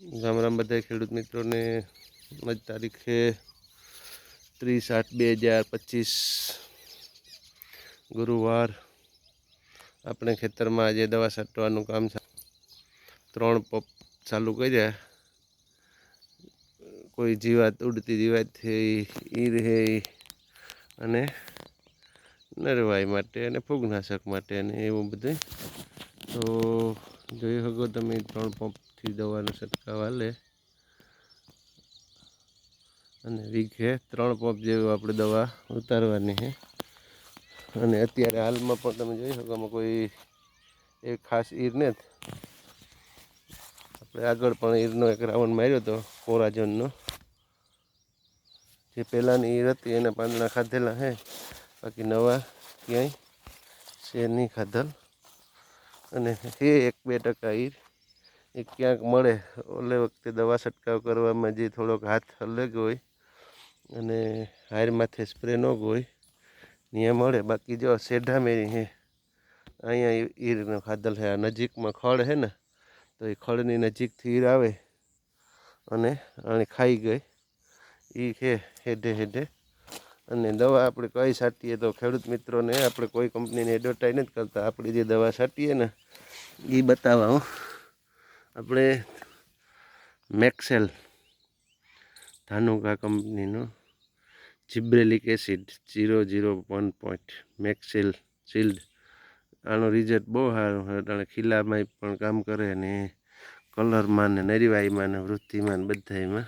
રામ રામ બધા ખેડૂત મિત્રોને। આજ તારીખે 30/8/2025 ગુરુવાર। આપણે ખેતરમાં આજે દવા છાંટવાનું કામ 3 પંપ ચાલુ કર્યા। કોઈ જીવાત ઉડતી જીવાત થઈ ઈ રહે અને નરવાઈ માટે અને ફૂગનાશક માટે અને એવું બધું। તો જોઈ શકો તમે 3 પંપથી દવાનો છંટકાવ હાલે અને વીઘે 3 પંપ જેવું આપણે દવા ઉતારવાની છે। અને અત્યારે હાલમાં પણ તમે જોઈ શકો આમાં કોઈ એક ખાસ ઈર નથી। આપણે આગળ પણ ઈરનો એક રાઉન્ડ માર્યો હતો કોરાજનનો। જે પહેલાંની ઈર હતી એને પાંદડા ખાધેલા છે, બાકી નવા ક્યાંય છે નહીં ખાધેલ। અને એ 1-2% ઈર એ ક્યાંક મળે। ઓલે વખતે દવા છંટકાવ કરવામાં જે થોડોક હાથ અલગ હોય અને હાર માથે સ્પ્રે ન હોય ત્યાં મળે। બાકી જો સેઢા મેરી છે અહીંયા ઈરનો ખાધલ છે। આ નજીકમાં ખડ છે ને, તો એ ખડની નજીકથી ઈર આવે અને આને ખાઈ ગઈ એ છે હેઠે હેઠે। અને દવા આપણે કઈ છાંટીએ તો ખેડૂત મિત્રોને આપણે કોઈ કંપનીની એડવર્ટાઈઝ નથી કરતા। આપણે જે દવા છાંટીએ ને એ બતાવવા। આપણે મેક્સેલ ધાનુકા કંપનીનું જિબ્રેલિક એસિડ 001 મેક્સેલ શિલ્ડ, આનો રિઝલ્ટ બહુ સારું છે। અને ખીલામાં પણ કામ કરે ને કલરમાં ને નરીવાઈમાં ને વૃદ્ધિમાં ને બધામાં।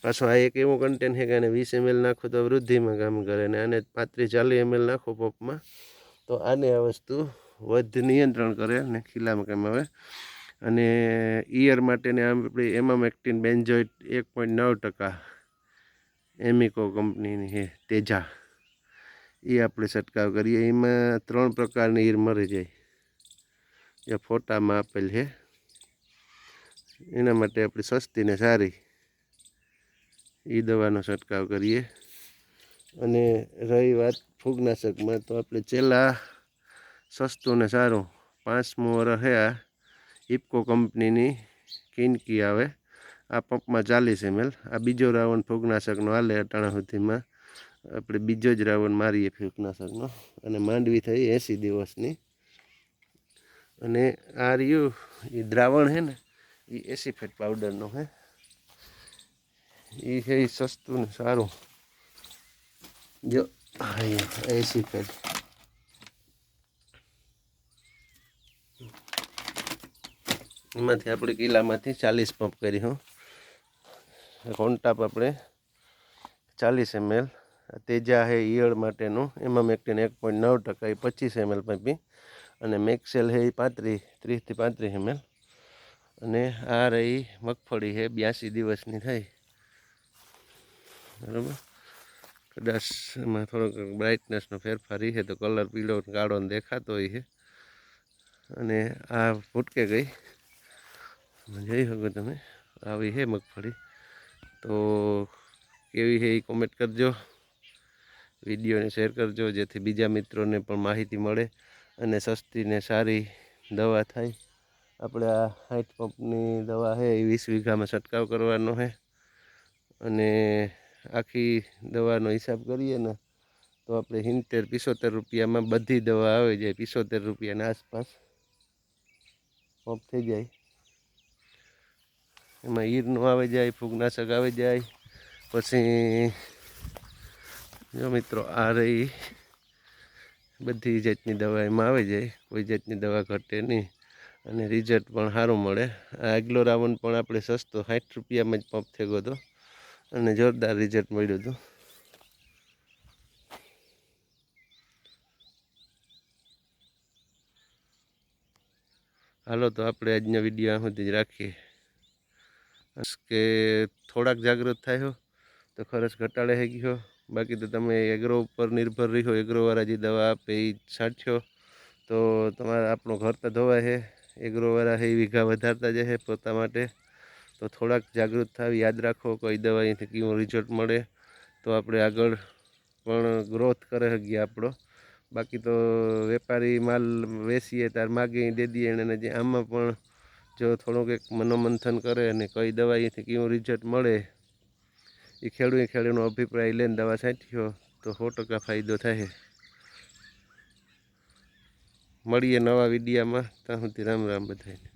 પાછો આ એક એવું કન્ટેન્ટ છે કે આને 20 ml નાખો તો વૃદ્ધિમાં કામ કરે ને આને 35-40 ml નાખો પંપમાં તો આને આ વસ્તુ વધ નિયંત્રણ કરે ને ખીલામાં કામ આવે। અને ઈયર માટેને આપણે એમામેક્ટિન બેન્ઝોઇટ 1.9% એમિકો કંપનીની છે તેજા, એ આપણે છંટકાવ કરીએ। એમાં 3 પ્રકારની ઈર મરી જાય, એ ફોટામાં આપેલ છે। એના માટે આપણે સસ્તી ને સારી એ દવાનો છંટકાવ કરીએ। અને રહી વાત ફૂગનાશકમાં, તો આપણે છેલ્લા સસ્તું ને સારું 5મું વર્ષ છે આ ઇફકો કંપનીની કિનકી આવે। આ પંપમાં 40 ml। આ બીજો રાઉન્ડ ફૂગનાશકનો હાલે અટાણા સુધીમાં। આપણે બીજો જ રાઉન્ડ મારીએ ફૂગનાશકનો અને માંડવી થઈ 80 દિવસની। અને આ રહ્યું એ દ્રાવણ છે ને એ એસિફેટ પાવડરનો છે। એ છે સસ્તું ને સારું। જો અહીંયા એસિફેટ એમાંથી આપણે કિલ્લામાંથી 40 પંપ કરી હું કોન્ટાપ આપણે 40 ml। તેજા છે ઈયળ માટેનું એમામેક્ટિન 1.9% એ 25 ml પંપી। અને મેક્સેલ છે એ 30-35 ml। અને આ રહી મગફળી છે 82 દિવસની થઈ, બરાબર। કદાચ એમાં થોડોક બ્રાઇટનેસનો ફેરફાર છે તો કલર પીળો કાળો દેખાતો હોય છે। અને આ ફૂટકે ગઈ જોઈ શકો તમે, આવી છે મગફળી। તો કેવી છે એ કોમેન્ટ કરજો, વિડીયોને શેર કરજો જેથી બીજા મિત્રોને પણ માહિતી મળે અને સસ્તી ને સારી દવા થાય। આપણે આ 60 પંપની દવા છે એ 20 વીઘામાં છંટકાવ કરવાનો છે। અને આખી દવાનો હિસાબ કરીએ ને તો આપણે 70-75 રૂપિયામાં બધી દવા આવી જાય। 75 રૂપિયાના આસપાસ પંપ થઈ જાય। એમાં ઈરનું આવી જાય, ફૂગનાશક આવી જાય। પછી જો મિત્રો આ રહી બધી જાતની દવા એમાં આવી જાય, કોઈ જાતની દવા ઘટે નહીં અને રિઝલ્ટ પણ સારું મળે। આ આગલો રાઉન્ડ પણ આપણે સસ્તો 60 રૂપિયામાં જ પંપ થયો હતો અને જોરદાર રિઝલ્ટ મળ્યું હતું। હાલો તો આપણે આજનો વિડીયો આ સુધી જ રાખીએ। કે થોડાક જાગૃત થાય તો ખર્ચ ઘટાડે થઈ ગયો। બાકી તો તમે એગ્રો ઉપર નિર્ભર રહ્યો, એગ્રોવાળા જે દવા આપે એ છાંટશો તો તમારે આપણો ઘર તો ધોવાય છે। એગ્રોવાળા છે એ વીઘા વધારતા જશે પોતા માટે। તો થોડાક જાગૃત થાવ, યાદ રાખો કઈ દવા અહીંથી કેવું રિઝલ્ટ મળે તો આપણે આગળ પણ ગ્રોથ કરે શકીએ આપણો। બાકી તો વેપારી માલ વેચીએ ત્યારે માગી દે દઈએ અને જે આમાં પણ જો થોડુંક એક મનોમંથન કરે અને કઈ દવા અહીંથી કેવું રિઝલ્ટ મળે એ ખેડૂતનો અભિપ્રાય લઈને દવા છાંટ્યો તો 100% ફાયદો થાય. મળીએ નવા વિડીયામાં. ત્યાં સુધી રામ રામ બધાને.